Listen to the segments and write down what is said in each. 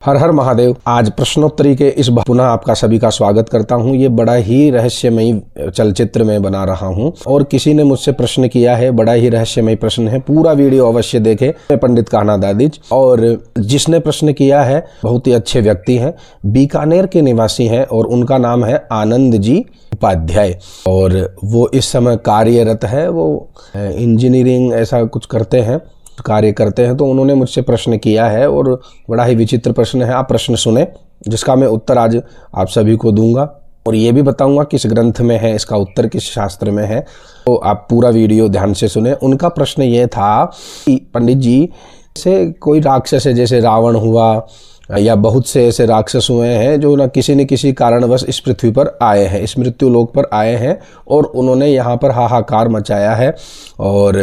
हर हर महादेव। आज प्रश्नोत्तरी के इस पुनः आपका सभी का स्वागत करता हूं। ये बड़ा ही रहस्यमयी चलचित्र में बना रहा हूं और किसी ने मुझसे प्रश्न किया है, बड़ा ही रहस्यमयी प्रश्न है। पूरा वीडियो अवश्य देखें। पंडित कान्हा दादिज, और जिसने प्रश्न किया है बहुत ही अच्छे व्यक्ति हैं, बीकानेर के निवासी हैं और उनका नाम है आनंद जी उपाध्याय और वो इस समय कार्यरत है। वो इंजीनियरिंग ऐसा कुछ करते हैं, कार्य करते हैं। तो उन्होंने मुझसे प्रश्न किया है और बड़ा ही विचित्र प्रश्न है। आप प्रश्न सुने, जिसका मैं उत्तर आज आप सभी को दूंगा और ये भी बताऊंगा किस ग्रंथ में है, इसका उत्तर किस शास्त्र में है। तो आप पूरा वीडियो ध्यान से सुने। उनका प्रश्न ये था कि पंडित जी से कोई राक्षस है, जैसे रावण हुआ या बहुत से ऐसे राक्षस हुए हैं जो न किसी कारणवश इस पृथ्वी पर आए हैं, इस मृत्यु लोक पर आए हैं और उन्होंने यहाँ पर हाहाकार मचाया है और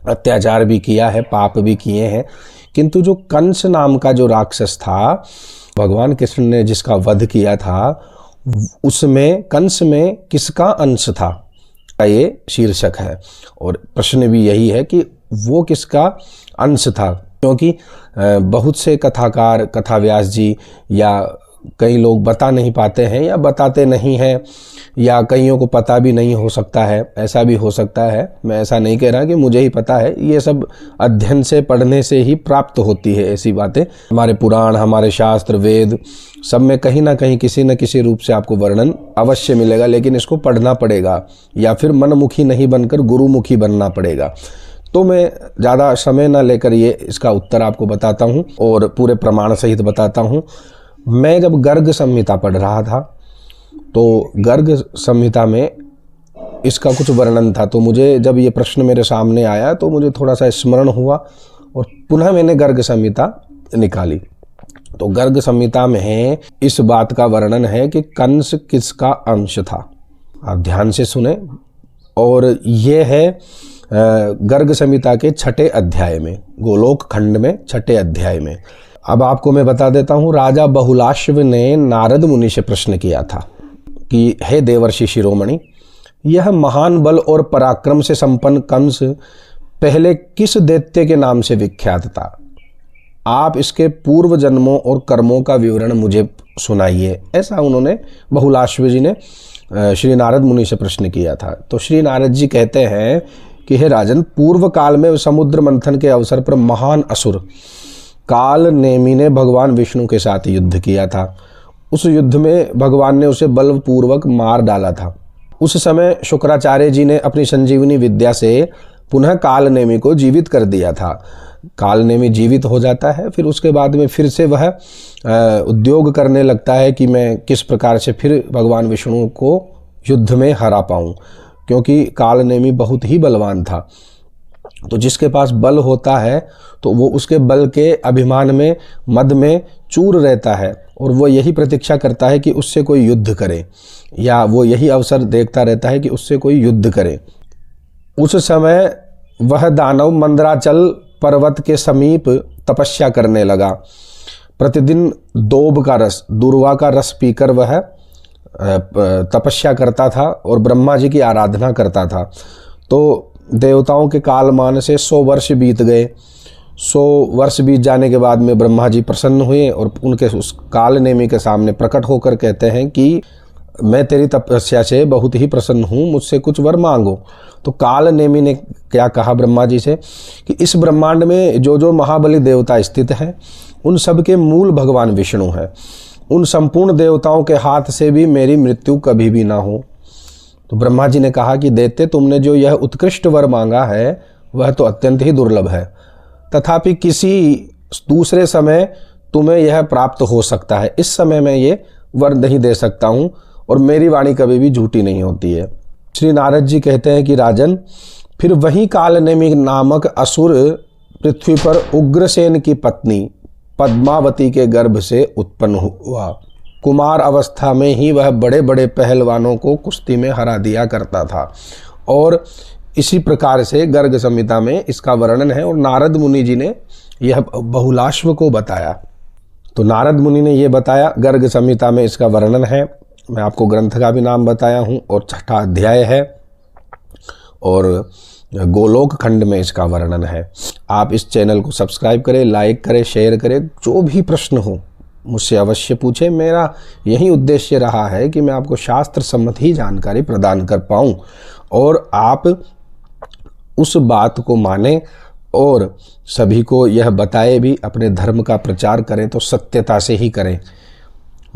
अत्याचार भी किया है, पाप भी किए हैं। किंतु जो कंस नाम का जो राक्षस था, भगवान कृष्ण ने जिसका वध किया था, उसमें कंस में किसका अंश था, ये शीर्षक है। और प्रश्न भी यही है कि वो किसका अंश था, क्योंकि बहुत से कथाकार, कथा व्यास जी या कई लोग बता नहीं पाते हैं या बताते नहीं हैं या कईयों को पता भी नहीं हो सकता है, ऐसा भी हो सकता है। मैं ऐसा नहीं कह रहा कि मुझे ही पता है, ये सब अध्ययन से, पढ़ने से ही प्राप्त होती है ऐसी बातें। हमारे पुराण, हमारे शास्त्र, वेद सब में कहीं ना कहीं किसी न किसी रूप से आपको वर्णन अवश्य मिलेगा, लेकिन इसको पढ़ना पड़ेगा या फिर मनमुखी नहीं बनकर गुरुमुखी बनना पड़ेगा। तो मैं ज़्यादा समय ना लेकर ये इसका उत्तर आपको बताता हूँ और पूरे प्रमाण सहित बताता हूँ। मैं जब गर्ग संहिता पढ़ रहा था तो गर्ग संहिता में इसका कुछ वर्णन था, तो मुझे जब ये प्रश्न मेरे सामने आया तो मुझे थोड़ा सा स्मरण हुआ और पुनः मैंने गर्ग संहिता निकाली। तो गर्ग संहिता में इस बात का वर्णन है कि कंस किसका अंश था। आप ध्यान से सुने। और ये है गर्ग संहिता के 6ठे अध्याय में, गोलोक खंड में 6ठे अध्याय में। अब आपको मैं बता देता हूँ, राजा बहुलाश्व ने नारद मुनि से प्रश्न किया था कि हे देवर्षि शिरोमणि, यह महान बल और पराक्रम से संपन्न कंस पहले किस दैत्य के नाम से विख्यात था? आप इसके पूर्व जन्मों और कर्मों का विवरण मुझे सुनाइए। ऐसा उन्होंने, बहुलाश्व जी ने श्री नारद मुनि से प्रश्न किया था। तो श्री नारद जी कहते हैं कि हे राजन, पूर्व काल में समुद्र मंथन के अवसर पर महान असुर काल नेमी ने भगवान विष्णु के साथ युद्ध किया था। उस युद्ध में भगवान ने उसे बलपूर्वक मार डाला था। उस समय शुक्राचार्य जी ने अपनी संजीवनी विद्या से पुनः काल नेमी को जीवित कर दिया था। काल नेमी जीवित हो जाता है, फिर उसके बाद में फिर से वह उद्योग करने लगता है कि मैं किस प्रकार से फिर भगवान विष्णु को युद्ध में हरा पाऊँ, क्योंकि काल नेमी बहुत ही बलवान था। तो जिसके पास बल होता है तो वो उसके बल के अभिमान में, मद में चूर रहता है और वो यही प्रतीक्षा करता है कि उससे कोई युद्ध करे, या वो यही अवसर देखता रहता है कि उससे कोई युद्ध करे। उस समय वह दानव मंदराचल पर्वत के समीप तपस्या करने लगा। प्रतिदिन दोब का रस, दूर्वा का रस पीकर वह तपस्या करता था और ब्रह्मा जी की आराधना करता था। तो देवताओं के कालमान से 100 वर्ष बीत गए। 100 वर्ष बीत जाने के बाद में ब्रह्मा जी प्रसन्न हुए और उनके उस काल नेमी के सामने प्रकट होकर कहते हैं कि मैं तेरी तपस्या से बहुत ही प्रसन्न हूँ, मुझसे कुछ वर मांगो। तो काल नेमी ने क्या कहा ब्रह्मा जी से कि इस ब्रह्मांड में जो जो महाबली देवता स्थित हैं, उन सब के मूल भगवान विष्णु है। उन संपूर्ण देवताओं के हाथ से भी मेरी मृत्यु कभी भी ना हो। तो ब्रह्मा जी ने कहा कि दैत्य, तुमने जो यह उत्कृष्ट वर मांगा है वह तो अत्यंत ही दुर्लभ है, तथापि किसी दूसरे समय तुम्हें यह प्राप्त हो सकता है। इस समय मैं ये वर नहीं दे सकता हूँ और मेरी वाणी कभी भी झूठी नहीं होती है। श्री नारद जी कहते हैं कि राजन, फिर वही कालनेमी नामक असुर पृथ्वी पर उग्रसेन की पत्नी पद्मावती के गर्भ से उत्पन्न हुआ। कुमार अवस्था में ही वह बड़े बड़े पहलवानों को कुश्ती में हरा दिया करता था और इसी प्रकार से गर्ग संहिता में इसका वर्णन है और नारद मुनि जी ने यह बहुलाश्व को बताया। तो नारद मुनि ने यह बताया, गर्ग संहिता में इसका वर्णन है। मैं आपको ग्रंथ का भी नाम बताया हूँ और 6ठा अध्याय है और गोलोक खंड में इसका वर्णन है। आप इस चैनल को सब्सक्राइब करें, लाइक करें, शेयर करें। जो भी प्रश्न हो मुझसे अवश्य पूछें। मेरा यही उद्देश्य रहा है कि मैं आपको शास्त्र सम्मत ही जानकारी प्रदान कर पाऊँ और आप उस बात को माने और सभी को यह बताए भी, अपने धर्म का प्रचार करें तो सत्यता से ही करें।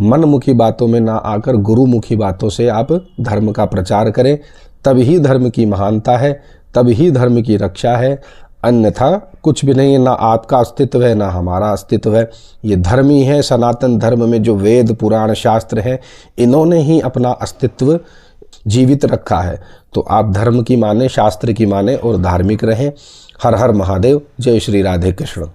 मनमुखी बातों में ना आकर गुरुमुखी बातों से आप धर्म का प्रचार करें, तब ही धर्म की महानता है, तब ही धर्म की रक्षा है। अन्यथा कुछ भी नहीं है, ना आपका अस्तित्व है ना हमारा अस्तित्व है। ये धर्म ही है, सनातन धर्म में जो वेद पुराण शास्त्र हैं, इन्होंने ही अपना अस्तित्व जीवित रखा है। तो आप धर्म की माने, शास्त्र की माने और धार्मिक रहें। हर हर महादेव। जय श्री राधे कृष्ण।